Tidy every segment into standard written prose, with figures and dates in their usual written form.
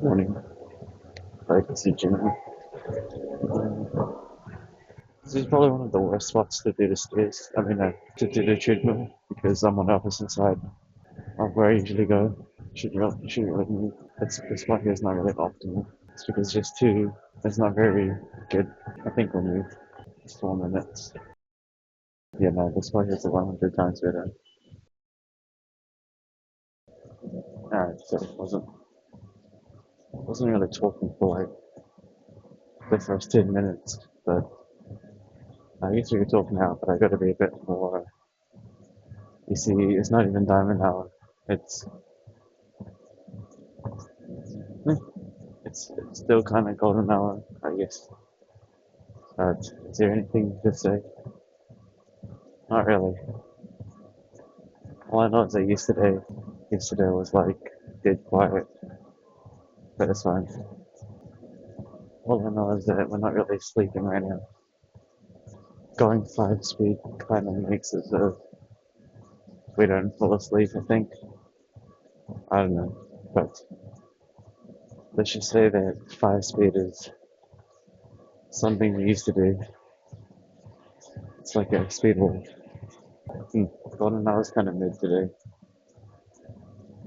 morning, like to gym. This is probably one of the worst spots to do the stairs. To do the treadmill because I'm on the opposite side of where I usually go. Shouldn't really move. This spot here is not really optimal. It's because it's not very good. I think we'll move. It's 4 minutes. Yeah, no, this spot here is 100 times better. Alright, so wasn't really talking for like the first 10 minutes, but I guess we could talk now, but I gotta be a bit more. You see, it's not even diamond hour. It's it's still kind of golden hour, I guess. But is there anything to say? Not really. All I know is that yesterday was like dead quiet, but it's fine. All I know is that we're not really sleeping right now. Going 5 speed kind of makes it so we don't fall asleep. I think. I don't know, but let's just say that 5 speed is something we used to do. It's like a speed walk. Golden hour is kind of mid today.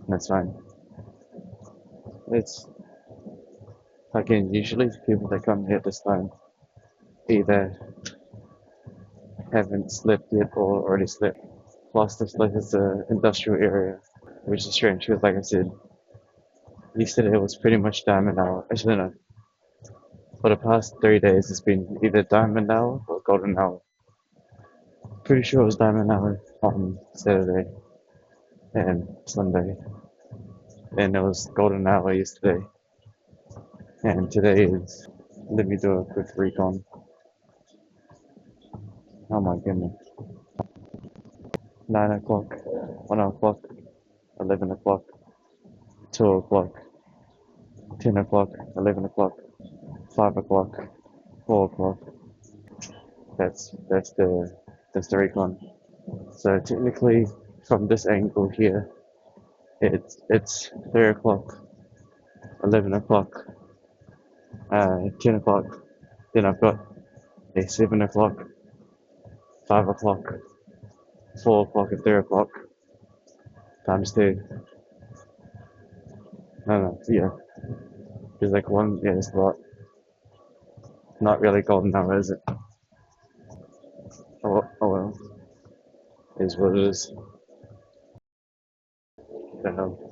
That's fine. It's again usually people that come here this time either haven't slept yet or already slept. Plus, this place is the industrial area, which is strange because, like I said, yesterday was pretty much diamond hour. Actually, no. For the past 3 days, it's been either diamond hour or golden hour. Pretty sure it was diamond hour on Saturday and Sunday, and it was golden hour yesterday. And today is. Let me do a quick recon. Oh my goodness. 9 o'clock, 1 o'clock, 11 o'clock, 2 o'clock, 10 o'clock, 11 o'clock, 5 o'clock, 4 o'clock. That's the recon. So technically, from this angle here, it's 3 o'clock, 11 o'clock, 10 o'clock. Then I've got a 7 o'clock, 5 o'clock, 4 o'clock, and 3 o'clock times two. No, yeah. There's like one. Yeah, it's a lot. Not really golden hour, is it? Oh well, is what it is.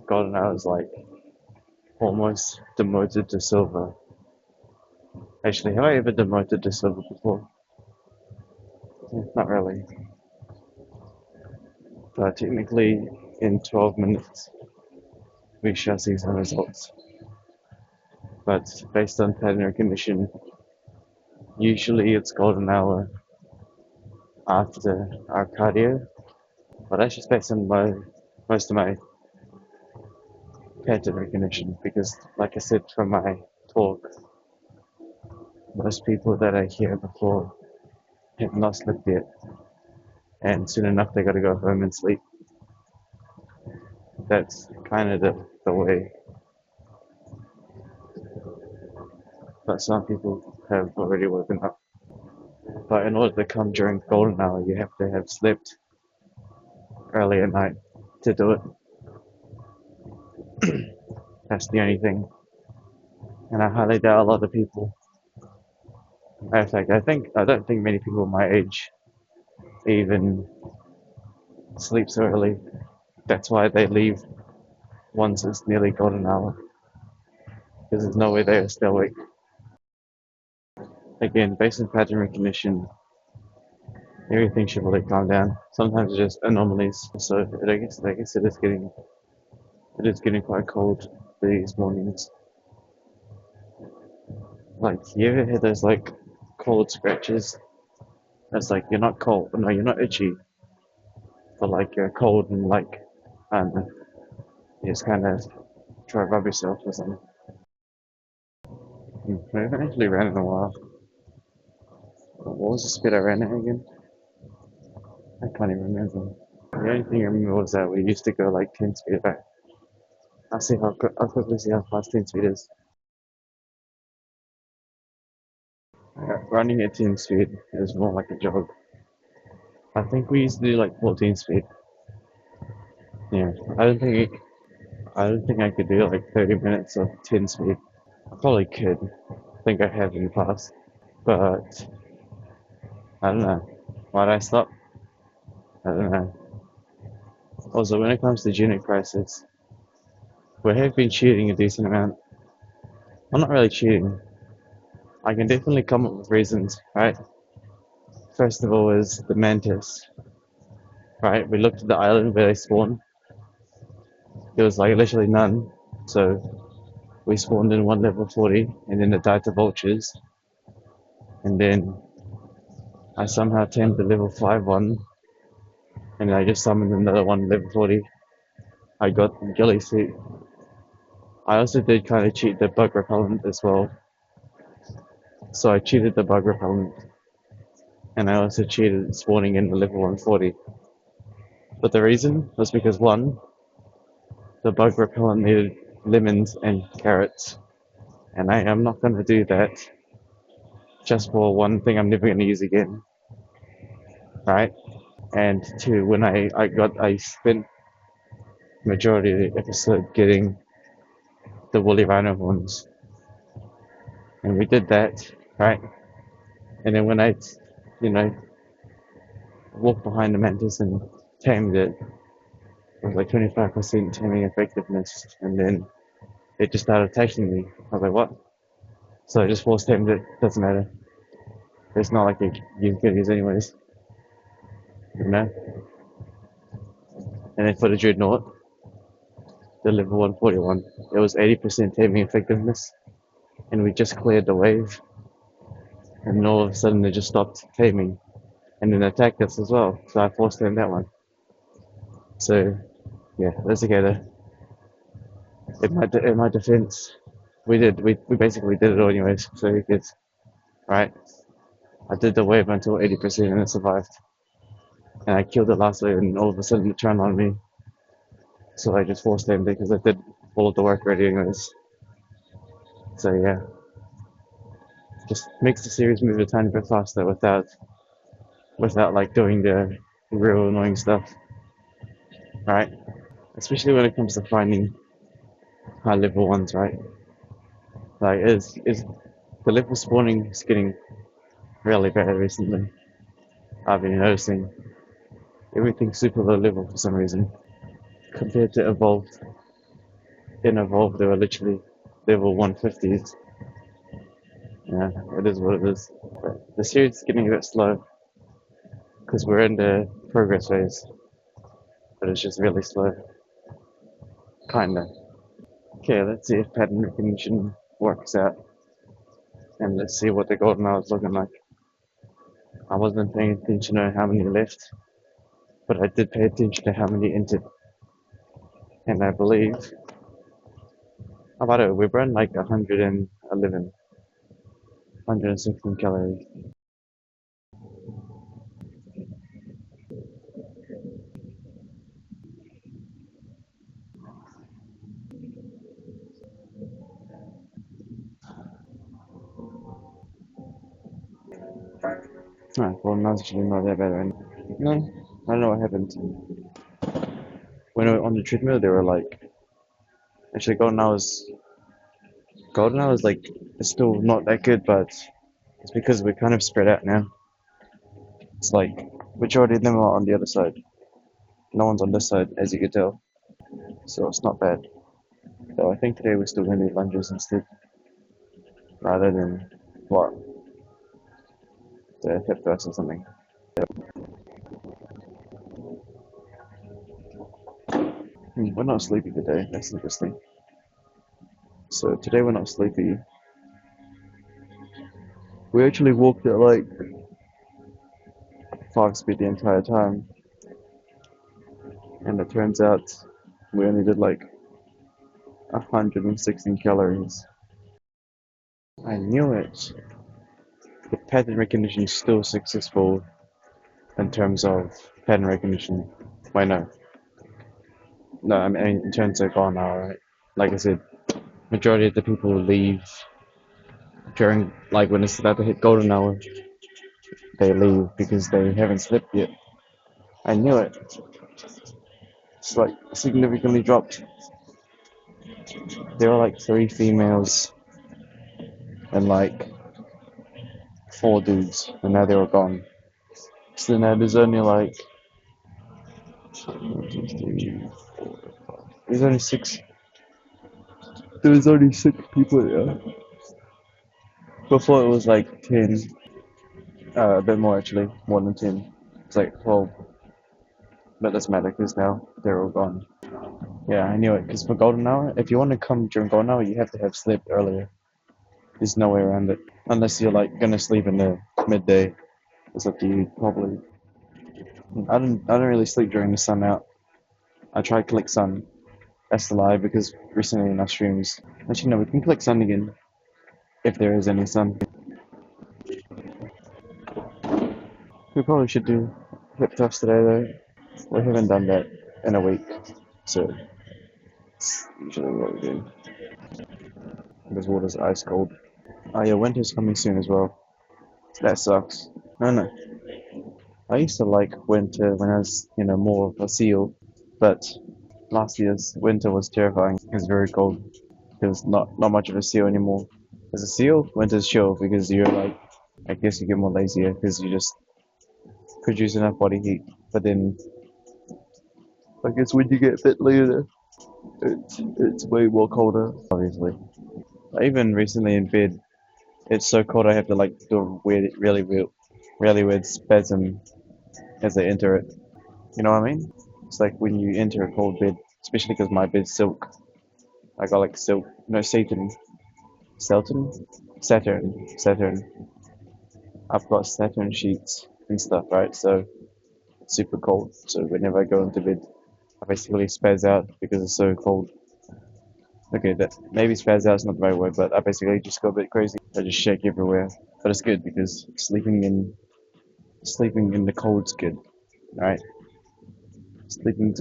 Golden hour is like almost demoted to silver. Actually, have I ever demoted to silver before? Not really. But technically, in 12 minutes, we shall see some results. But based on pattern recognition, usually it's golden hour after our cardio. But that's just based on most of my pattern recognition because, like I said from my talk, most people that I hear before have not slept yet, and soon enough they got to go home and sleep. That's kind of the way. But some people have already woken up. But in order to come during golden hour, you have to have slept early at night to do it. That's the only thing. And I highly doubt a lot of people. In fact, I don't think many people my age even sleep so early. That's why they leave once it's nearly golden hour. Because there's no way they're still awake. Again, based on pattern recognition, everything should really calm down. Sometimes it's just anomalies. So I guess it is getting quite cold these mornings. Like you ever had those like cold scratches? It's like you're not cold, no, you're not itchy, but like you're cold and like I don't know, you just kind of try to rub yourself or something. I haven't actually ran in a while. What was the speed I ran at again? I can't even remember. The only thing I remember was that we used to go like 10 speed back. I I'll quickly see how fast 10 speed is. Running at 10 speed is more like a jog. I think we used to do like 14 speed. Yeah, I don't think I could do like 30 minutes of 10 speed. I probably could. I think I have in the past, but I don't know. Why'd I stop? I don't know. Also, when it comes to unit prices, we have been cheating a decent amount. I'm not really cheating. I can definitely come up with reasons, right? First of all is the mantis, right? We looked at the island where they spawn. There was like literally none. So we spawned in one level 40 and then it died to vultures. And then I somehow tamed the level 5 one and I just summoned another one level 40. I got ghillie suit. I also did kind of cheat the bug repellent as well. So I cheated the bug repellent and I also cheated spawning in the level 140. But the reason was because one, the bug repellent needed lemons and carrots, and I am not going to do that just for one thing I'm never going to use again, right? And two, when I spent majority of the episode getting the woolly rhino horns, and we did that, right? And then when I, you know, walked behind the mantis and tamed it, it was like 25% taming effectiveness, and then it just started attacking me. I was like, what? So I just force tamed it. Doesn't matter. It's not like you can use anyways, you know. And then for the dreadnought, the level 141, it was 80% taming effectiveness, and we just cleared the wave, and then all of a sudden it just stopped taming, and then attacked us as well. So I forced tamed that one. So yeah, that's together. In my defense, we basically did it all anyways. So who cares, right? I did the wave until 80% and it survived, and I killed it last wave, and all of a sudden it turned on me. So I just forced tamed it because I did all of the work already anyways. So yeah, just makes the series move a tiny bit faster without like doing the real annoying stuff, right? Especially when it comes to finding high level ones, right? Like is the level spawning is getting really bad recently. I've been noticing everything's super low level for some reason. Compared to Evolved. In Evolved they were literally level 150s. Yeah, it is what it is. But the series is getting a bit slow because we're in the progress phase, but it's just really slow. Kinda. Okay, let's see if pattern recognition works out. And let's see what the golden hour is looking like. I wasn't paying attention to how many left, but I did pay attention to how many entered. And I believe, how about it? We burned like 111, 116 calories. Alright, well, now it's actually not that bad, right? No, I don't know what happened. When we were on the treadmill, they were like, actually, golden hour is like, it's still not that good, but it's because we're kind of spread out now. It's like, majority of them are on the other side. No one's on this side, as you can tell. So it's not bad. So I think today we're still going to do lunges instead, rather than what, the hip thrust or something. We're not sleepy today. That's interesting. So today we're not sleepy. We actually walked at like 5 speed the entire time, and it turns out we only did like 116 calories. I knew it. The pattern recognition is still successful in terms of pattern recognition. Wait, no. No, I mean in terms of golden hour, right? like I said, majority of the people leave during, like, when it's about to hit golden hour, they leave because they haven't slept yet. I knew it. It's like significantly dropped. There were like 3 females and like 4 dudes, and now they're all gone. So now there's only like 1, 2, 3, 4, 5. There's only six. There's only 6 people there. Before it was like 10, a bit more actually, more than 10. It's like 12, but doesn't matter because now they're all gone. Yeah, I knew it. Because for golden hour, if you want to come during golden hour, you have to have slept earlier. There's no way around it, unless you're like gonna sleep in the midday. It's up to you, probably. I don't really sleep during the sun out. I try to collect sun. That's the lie because recently in our streams, actually no, we can collect sun again if there is any sun. We probably should do hip thrust today though. We haven't done that in a week, so it's usually what we do. This water's ice cold. Oh yeah, winter's coming soon as well. That sucks. No, no. I used to like winter when I was, more of a seal, but last year's winter was terrifying. It was very cold. There's not much of a seal anymore. As a seal, winter's chill because you're like, I guess you get more lazier because you just produce enough body heat. But then, I guess when you get a bit later, it's way more colder. Obviously, even recently in bed, it's so cold I have to like do a weird, really weird spasm as I enter it. You know what I mean? It's like when you enter a cold bed, especially because my bed's silk. I got like silk, no Satan, Saturn. I've got Saturn sheets and stuff, right? So it's super cold. So whenever I go into bed, I basically spaz out because it's so cold. Okay, that maybe spaz out is not the right word, but I basically just go a bit crazy. I just shake everywhere. But it's good because sleeping in the cold's good, right? Sleeping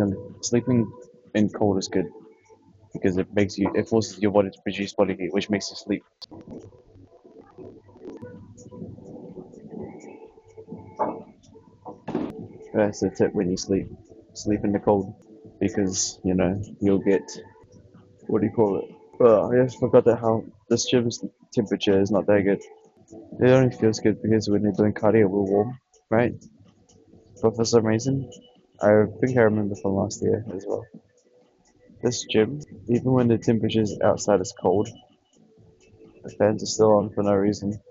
in cold is good because it forces your body to produce body heat, which makes you sleep. That's the tip when you sleep. Sleep in the cold because you'll get, what do you call it? Oh, I just forgot that how this gym's temperature is not that good. It only feels good because when you're doing cardio, we're warm, right? But for some reason, I think I remember from last year as well. This gym, even when the temperatures outside is cold, the fans are still on for no reason.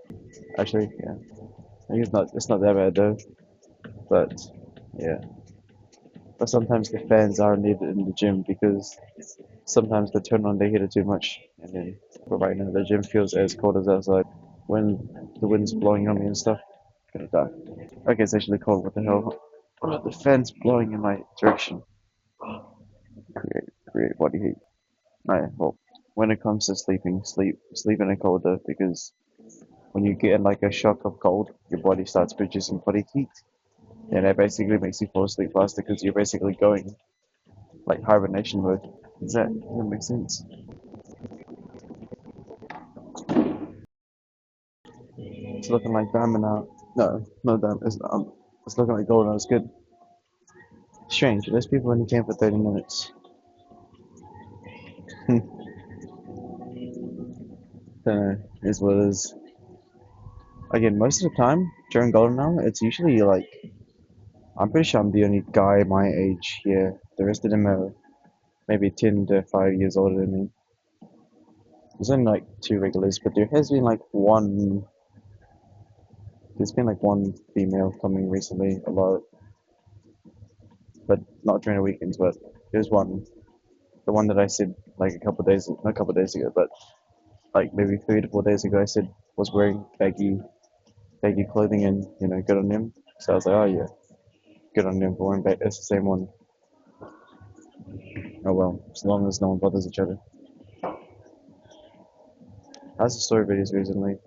Actually, yeah, I think it's not that bad though. But yeah, but sometimes the fans are needed in the gym because sometimes they turn on the heater too much, and then but right now the gym feels as cold as outside. When the wind's blowing on me and stuff, I'm gonna die. Okay, it's actually cold. What the hell? Oh, the fan's blowing in my direction. Create body heat. Right, well, when it comes to sleeping, sleep in a cold though, because when you get in like a shock of cold, your body starts producing body heat, and that basically makes you fall asleep faster because you're basically going like hibernation mode. Does that make sense? It's looking like diamond now. No diamond. It's looking like gold now. It's good. Strange. There's people in the camp for 30 minutes. Don't know. Is what it is. Again, most of the time during golden hour, it's usually like I'm pretty sure I'm the only guy my age here. The rest of them are maybe 10 to 5 years older than me. There's only like 2 regulars, but there's been like one female coming recently a lot, but not during the weekends, but there's one. The one that I said like not a couple days ago, but like maybe 3 to 4 days ago, I said was wearing baggy clothing and good on him. So I was like, oh yeah, good on him for wearing baggy. It's the same one. Oh well, as long as no one bothers each other. How's the story videos recently?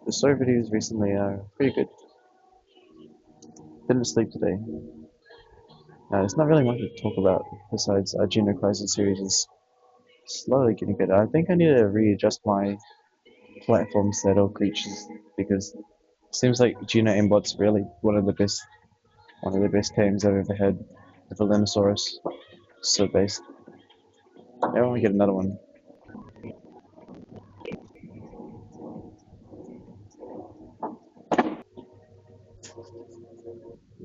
The story videos recently are pretty good. Didn't sleep today. There's not really much to talk about besides our Junior Crisis series. Slowly getting better. I think I need to readjust my platform saddle creatures because it seems like Gina Aimbot's really one of the best tames I've ever had. The Velenosaurus. So based. I want to get another one.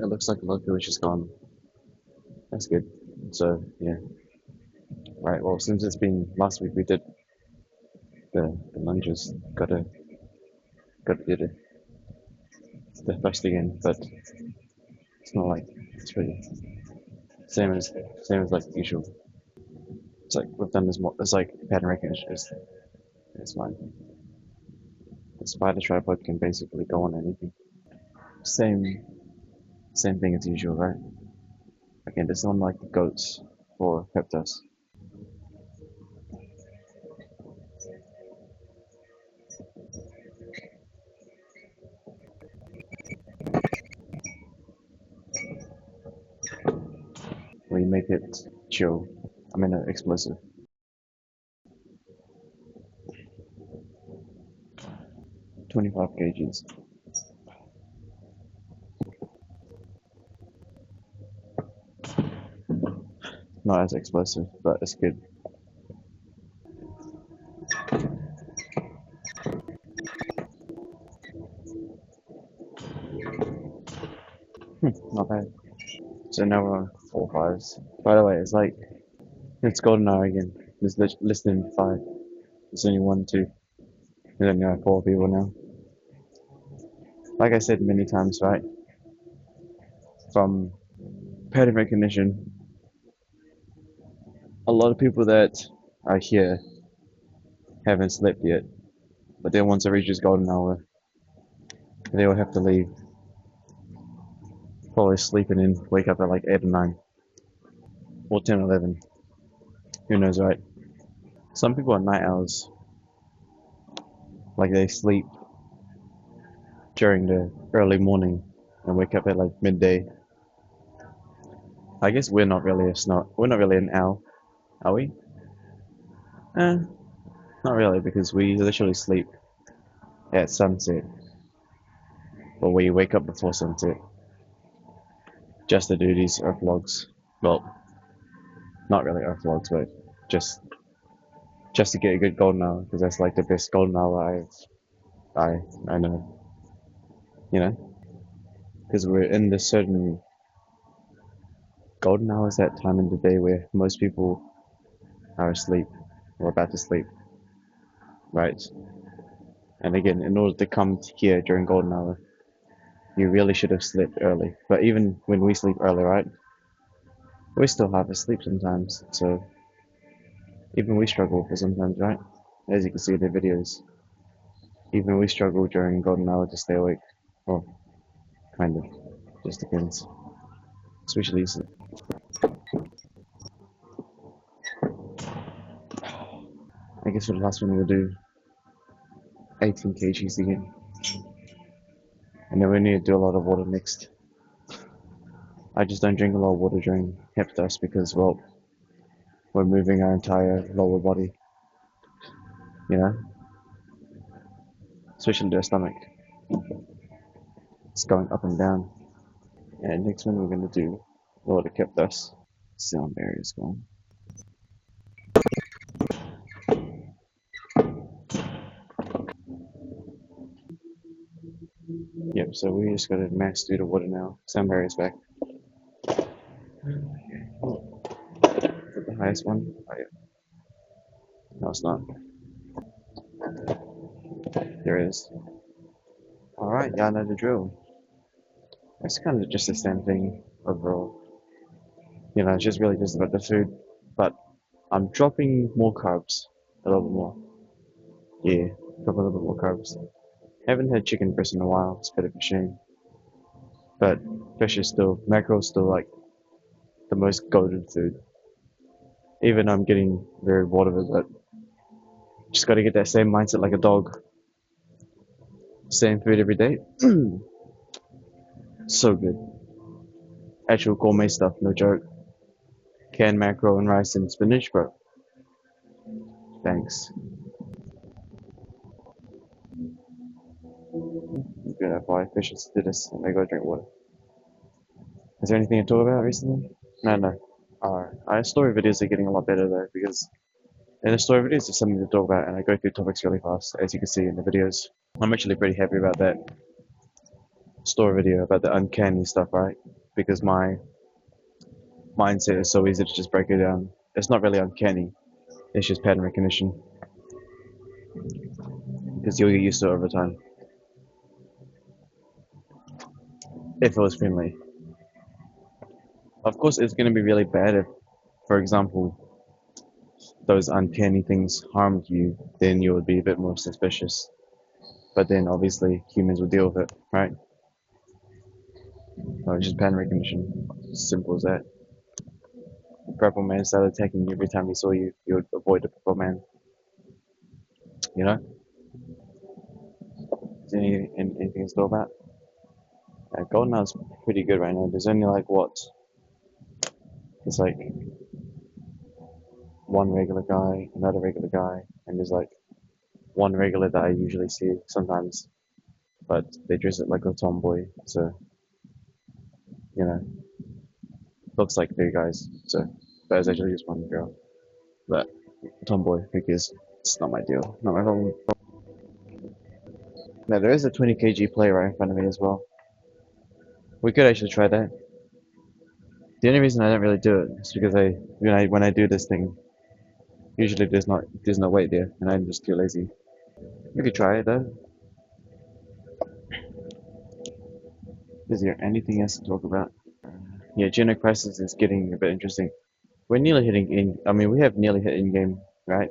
It looks like Loki was just gone. That's good. So yeah. Right, well since it's been last week we did the lunges. Gotta do the first again, but it's not like it's pretty same as like usual. It's like we've done this more it's like pattern recognition it's fine. The spider tripod can basically go on anything. Same same thing as usual, right? Again, this one like the goats or Peptos. We make it chill. I mean explosive. 25 kgs. Not as explosive, but it's good. Not bad. So now we're on 4 5s. By the way, it's like it's golden hour again. There's less than 5. There's only 1, 2. There's only like 4 people now. Like I said many times, right? From pattern recognition, a lot of people that are here haven't slept yet. But then once it reaches golden hour, they will have to leave. Probably sleep and then wake up at like 8 or 9. Or 10 or 11. Who knows, right? Some people are night owls. Like they sleep during the early morning and wake up at like midday. I guess we're not really an owl, are we? Eh, not really, because we literally sleep at sunset, or we wake up before sunset, just to do these earth logs. Well, not really earth logs, but just just to get a good golden hour, because that's like the best golden hour I know, you know, because we're in this certain golden hour is that time in the day where most people are asleep or about to sleep, right? And again, in order to come here during golden hour, you really should have slept early. But even when we sleep early, right, we still half asleep sometimes. So even we struggle for sometimes, right? As you can see in the videos, even we struggle during golden hour to stay awake. Well, kind of, just depends. Especially, I guess for the last one we'll do 18 kgs again, and then we need to do a lot of water next. I just don't drink a lot of water during Heptas because, well, we're moving our entire lower body, you know, especially the stomach. It's going up and down. And next one we're gonna do, well, it kept us. Sound barrier is gone. Yep, so we just gotta max do the water now. Sound barrier is back. Is it the highest one? Oh yeah. No, it's not. There it is. Alright, y'all know the drill. It's kind of just the same thing overall. You know, it's just really just about the food. But I'm dropping more carbs. A little bit more. Yeah, drop a little bit more carbs. Haven't had chicken breast in a while. It's a bit of a shame. But fish is still, mackerel is still like the most goated food. Even though I'm getting very bored of it, but just gotta get that same mindset like a dog. Same food every day. So good. Actual gourmet stuff, no joke. Canned mackerel and rice and spinach, bro. Thanks. I'm gonna buy fishes to do this and I go drink water. Is there anything to talk about recently? No, no. Our story videos are getting a lot better though because in the story videos there's something to talk about and I go through topics really fast, as you can see in the videos. I'm actually pretty happy about that story video about the uncanny stuff, right? Because my mindset is so easy to just break it down. It's not really uncanny, it's just pattern recognition because you'll get used to it over time if it was friendly. Of course, it's going to be really bad if, for example, those uncanny things harmed you, then you would be a bit more suspicious. But then obviously humans will deal with it, right? Just pattern recognition. Simple as that. The purple man started attacking you every time he saw you, you would avoid the purple man. You know? Is there anything to talk about? Goldeneye pretty good right now. There's only like what? There's like one regular guy, another regular guy, and there's like one regular that I usually see sometimes, but they dress it like a tomboy, so you know, looks like three guys. So, but it's actually just one girl. But tomboy, because it's not my deal, not my problem. Now there is a 20 kg play right in front of me as well. We could actually try that. The only reason I don't really do it is because when I do this thing, usually there's no weight there, and I'm just too lazy. We could try it though. Is there anything else to talk about? Yeah, Geno Crisis is getting a bit interesting. We're nearly hitting in. I mean, we have nearly hit in game, right?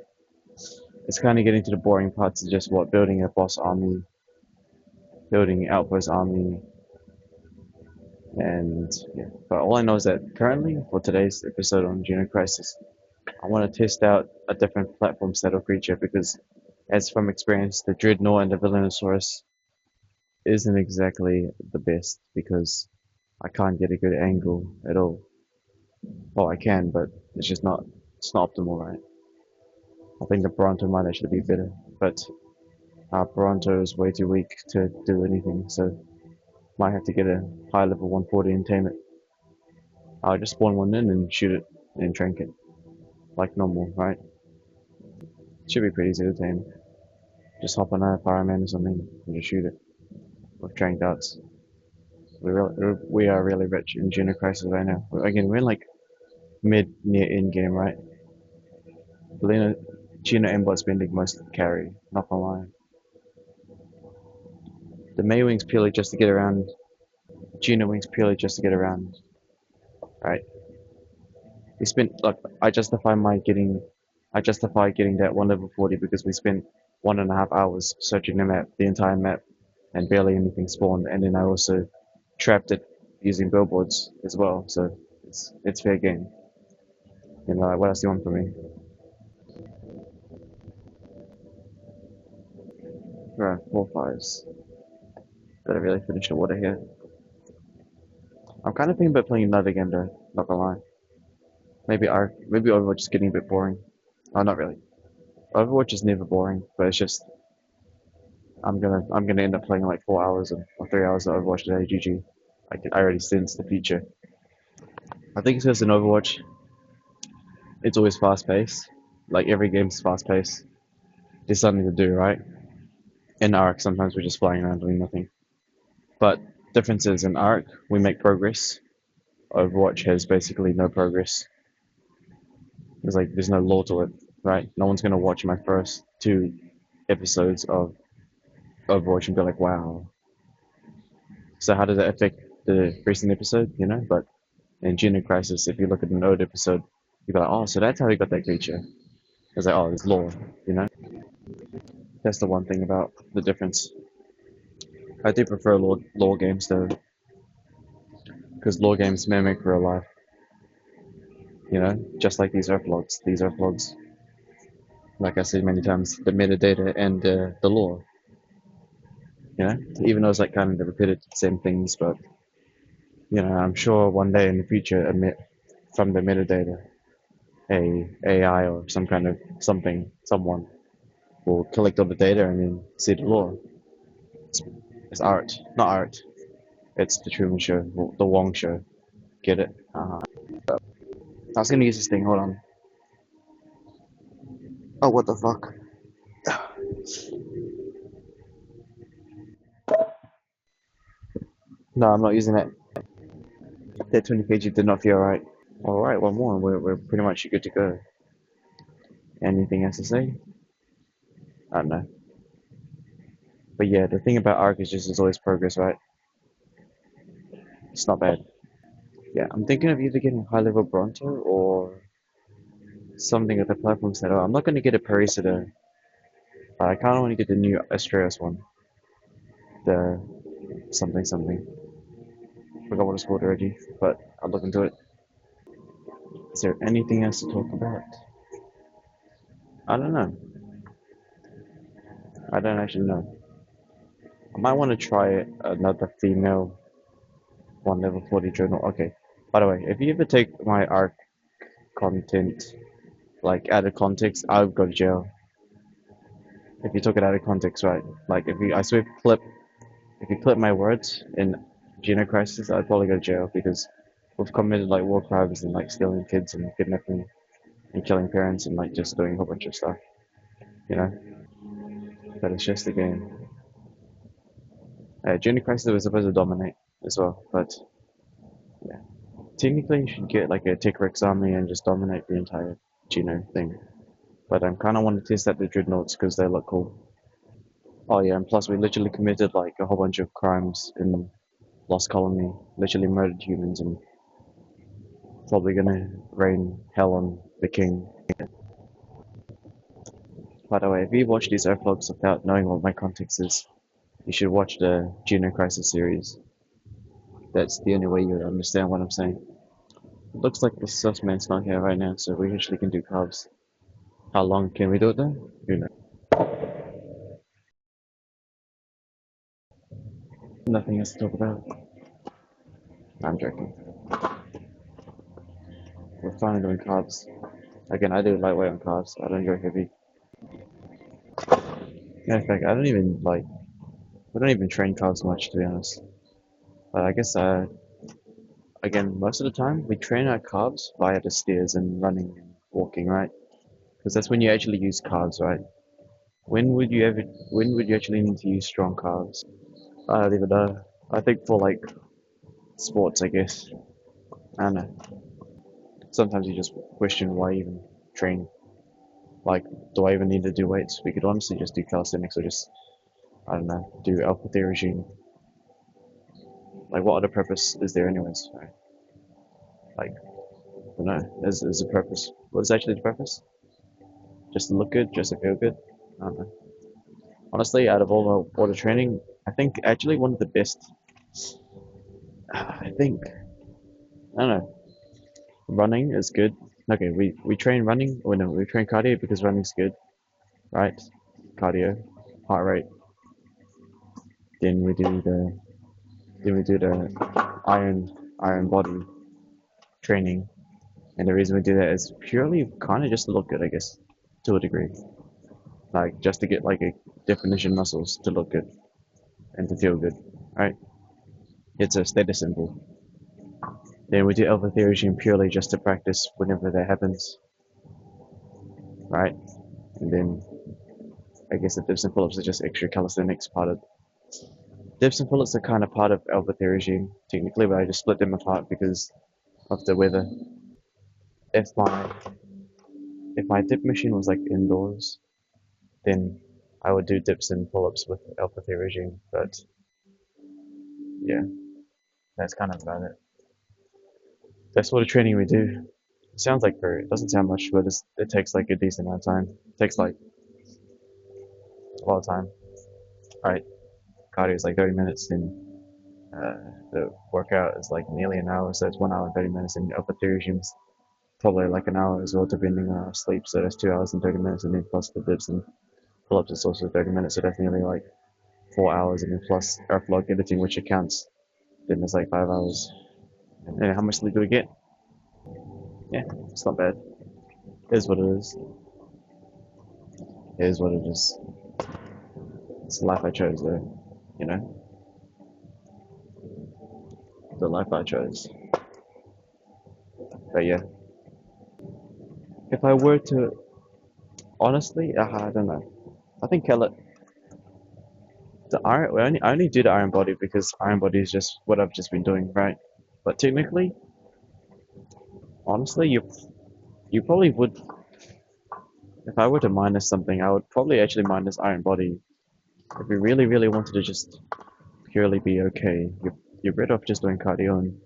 It's kind of getting to the boring parts of just what building a boss army, building outpost army, and yeah. But all I know is that currently, for today's episode on Geno Crisis, I want to test out a different platform saddle creature because, as from experience, the Dreadnought and the Villainosaurus isn't exactly the best because I can't get a good angle at all. Well, I can, but it's not optimal, right? I think the Bronto might actually be better, but our Bronto is way too weak to do anything, so might have to get a high level 140 and tame it. I'll just spawn one in and shoot it and trank it, like normal, right? Should be pretty easy to tame. Just hop on a fireman or something and just shoot it with trank darts. We are really rich in Geno Crisis right now. Again, we're in like mid near end game, right? Lena, Geno aimbot's spending most of the carry, not gonna lie. The Mei Wing's purely just to get around. Geno Wing's purely just to get around, right? We spent like I justify getting that one level 40 because we spent 1.5 hours searching the map, the entire map, and barely anything spawned. And then I also trapped it using billboards as well. So it's fair game. You know, what else do you want from me? Right, 4 5s. Gotta really finish the water here. I'm kind of thinking about playing another game though. Not gonna lie. Maybe Overwatch is getting a bit boring. Oh, not really. Overwatch is never boring, but it's just I'm gonna end up playing like 4 hours or 3 hours of Overwatch today. GG. I already sense the future. I think it's because in Overwatch it's always fast paced. Like every game's fast paced. There's something to do, right? In Arc, sometimes we're just flying around doing nothing. But differences in Arc, we make progress. Overwatch has basically no progress. There's no lore to it, right? No one's gonna watch my first 2 episodes of Overwatch and be like, wow. So how did that affect the recent episode? You know, but in Geno Crisis, if you look at an old episode, you go like, oh, so that's how he got that creature. It's like, oh, it's lore, you know? That's the one thing about the difference. I do prefer lore games though, because lore games mimic real life, you know? Just like these Earthlogs. These Earthlogs, like I said many times, the metadata and the lore, you know? Even though it's like kind of repeated same things, but, you know, I'm sure one day in the future, from the metadata, a AI or some kind of someone will collect all the data and then see the law. It's, it's art, not art. It's the Truman Show, the Wong Show. Get it? I was gonna use this thing. Hold on. Oh, what the fuck? No, I'm not using it. That 20 kg did not feel right. All right, one more. We're pretty much good to go. Anything else to say? I don't know. But yeah, the thing about Arc is just there's always progress, right? It's not bad. Yeah, I'm thinking of either getting high level Bronto or something with the platform set up. I'm not gonna get a Parisa though. I kind of want to get the new Astraeus one. The something something. Forgot what it's called already, but I'll look into it. Is there anything else to talk about? I don't know. I don't actually know. I might want to try another female 1 level 40 journal. Okay. By the way, if you ever take my art content like out of context, I would go to jail. If you took it out of context, right? Like if you, I swear, if you clip my words in Geno Crisis, I'd probably go to jail because we've committed like war crimes and like stealing kids and kidnapping and killing parents and like just doing a whole bunch of stuff, you know? But it's just a game. Geno Crisis was supposed to dominate as well, but yeah. Technically, you should get like a Tech Rex army and just dominate the entire Geno thing. But I kind of want to test out the Dreadnoughts because they look cool. Oh yeah, and plus we literally committed like a whole bunch of crimes in Lost Colony. Literally murdered humans and probably gonna rain hell on the king. By the way, if you watch these vlogs without knowing what my context is, you should watch the Geno Crisis series. That's the only way you understand what I'm saying. It looks like the Sussman's not here right now, so we actually can do carbs. How long can we do it though? Who knows? Nothing else to talk about. I'm joking. We're finally doing carbs. Again, I do lightweight on carbs. I don't go heavy. Yeah, in fact, I don't even like. We don't even train carbs much, to be honest. But I guess, again, most of the time we train our carbs via the stairs and running and walking, right? Because that's when you actually use carbs, right? When would you ever? When would you actually need to use strong carbs? I don't even know. I think for like sports, I guess. I don't know. Sometimes you just question why even train. Like, do I even need to do weights? We could honestly just do calisthenics or just, I don't know, do alpha theory regime. Like, what other purpose is there, anyways? Right? Like, I don't know. There's a purpose. What is actually the purpose? Just to look good, just to feel good? I don't know. Honestly, out of all the training, I think actually one of the best. I think I don't know. Running is good. Okay, we train running. Or no, we train cardio because running's good, right? Cardio, heart rate. Then we do the iron body training, and the reason we do that is purely kind of just to look good, I guess, to a degree. Like just to get like a definition muscles to look good and to feel good, right? It's a status symbol. Then we do alpha theory regime purely just to practice whenever that happens, right? And then I guess the dips and pull-ups are just extra calisthenics part of. Dips and pull-ups are kind of part of alpha theory regime technically, but I just split them apart because of the weather. If my if my dip machine was like indoors, then I would do dips and pull-ups with alpha theory regime. But yeah, that's kind of about it. That's what the training we do. It sounds like very, it doesn't sound much, but it takes like a decent amount of time. It takes like a lot of time. Alright, cardio is like 30 minutes, and the workout is like nearly an hour, so it's 1 hour and 30 minutes, and upper theory regime's probably like an hour as well, depending on our sleep, so that's 2 hours and 30 minutes, and then plus the dips and pull-ups is also 30 minutes, so that's nearly like 4 hours, and then plus our vlog editing, which accounts, then it's like 5 hours. And how much sleep do we get? Yeah, it's not bad. It is what it is. It is what it is. It's the life I chose, though. You know, the life I chose. But yeah, if I were to, honestly, I don't know. I think the iron. I only do the iron body because iron body is just what I've just been doing, right? But technically, honestly, you probably would. If I were to minus something, I would probably actually minus iron body. If you really, really wanted to just purely be okay, you're better off just doing cardio and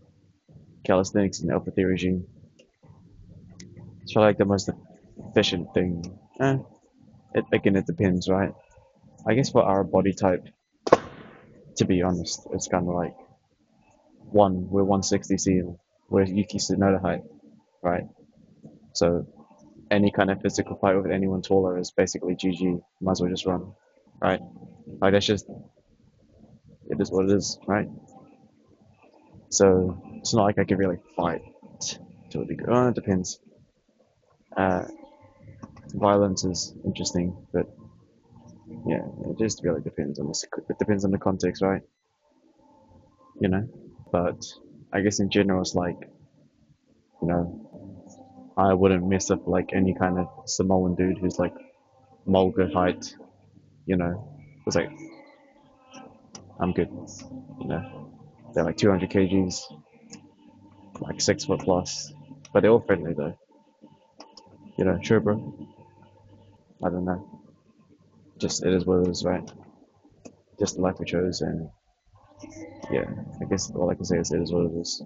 calisthenics in the Alpha Theory regime. It's probably like the most efficient thing. Again, it depends, right? I guess for our body type, to be honest, it's kind of like we're 160 C, we're Yuki Tsunoda height, right? So any kind of physical fight with anyone taller is basically GG. Might as well just run, right? Like that's just it is what it is, right? So it's not like I can really fight to a degree. Oh, it depends. Uh, Violence is interesting, but yeah, it just really depends on it depends on the context, right? You know. But I guess in general, it's like you know, I wouldn't mess up like any kind of Samoan dude who's like Mulga height, you know. It's like I'm good, you know. They're like 200 kgs, like 6 foot plus, but they're all friendly though. You know, sure, bro. I don't know. Just it is what it is, right? Just the life we chose, and yeah, I guess all I can say is it is what it is.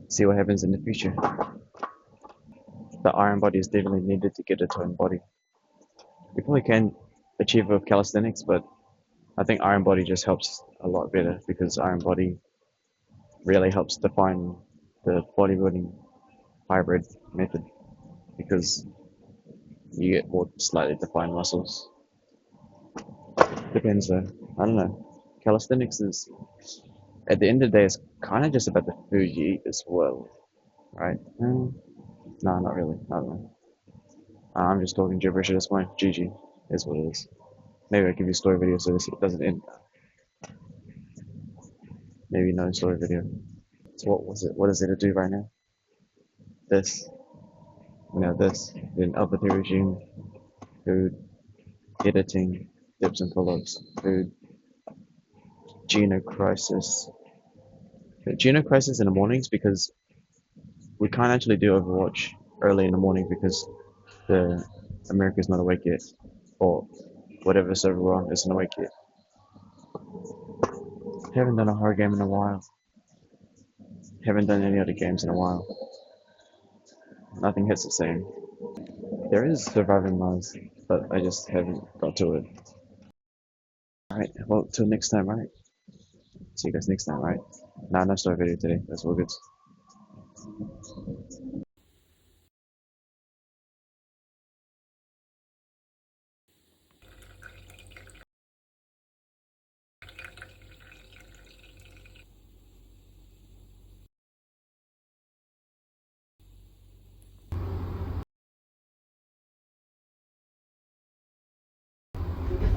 See what happens in the future. The iron body is definitely needed to get a toned body. You probably can achieve it with calisthenics, but I think iron body just helps a lot better because iron body really helps define the bodybuilding hybrid method because you get more slightly defined muscles. Depends though. I don't know. Calisthenics is at the end of the day, it's kind of just about the food you eat as well, right? No, not really. I don't know. I'm just talking gibberish at this point. GG is what it is. Maybe I'll give you a story video so this doesn't end. Maybe no story video. So what was it? What is it to do right now? This, this. Then Alpha Theory regime, food, editing, dips and pull-ups, food, Geno Crisis. Geno Crisis in the mornings because we can't actually do Overwatch early in the morning because the America's not awake yet, or whatever server we're on isn't awake yet. Haven't done a horror game in a while. Haven't done any other games in a while. Nothing hits the same. There is Surviving Mars, but I just haven't got to it. Alright, well, till next time, right? See you guys next time, right? Nah, no story video today. That's all good.